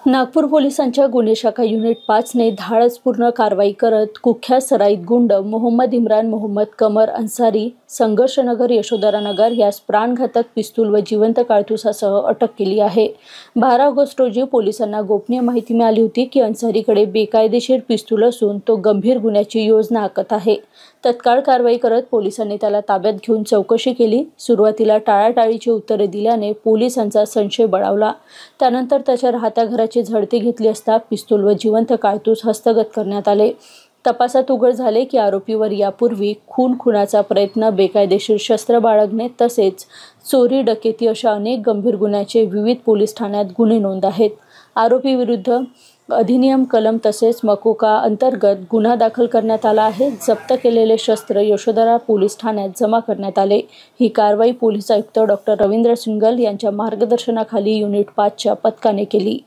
नागपूर पोलिसांच्या गुन्हे शाखा युनिट 5 ने धाडसपूर्ण कारवाई करत कुख्यात सराईत गुंड मोहम्मद इम्रान मोहम्मद कमर अन्सारी संघर्षनगर यशोधरानगर यास प्राणघातक पिस्तूल व जिवंत काळतुसासह अटक केली आहे। 12 ऑगस्ट रोजी पोलिसांना गोपनीय माहिती मिळाली होती की अन्सारीकडे बेकायदेशीर पिस्तूल असून तो गंभीर गुन्ह्याची योजना आखत आहे। तत्काळ कारवाई करत पोलिसांनी त्याला ताब्यात घेऊन चौकशी केली। सुरुवातीला टाळाटाळीची उत्तरे दिल्याने पोलिसांचा संशय बळावला। त्यानंतर त्याच्या राहत्या घराची झडती घेतली असता पिस्तूल व जिवंत काळतूस हस्तगत करण्यात आले। तपासात उघड झाले की आरोपीवर यापूर्वी खुनाचा प्रयत्न, बेकायदेशीर शस्त्र बाळगणे तसेच चोरी, डकेती अशा अनेक गंभीर गुन्ह्याचे विविध पोलीस ठाण्यात गुन्हे नोंद आहेत। आरोपी विरुद्ध अधिनियम कलम तसेच मकोका अंतर्गत गुन्हा दाखल करण्यात आला आहे। जप्त केलेले शस्त्र यशोधरा पोलीस ठाण्यात जमा करण्यात आले। ही कारवाई पोलीस आयुक्त डॉ. रवींद्र सिंगल यांच्या मार्गदर्शनाखाली युनिट 5 च्या पथकाने केली।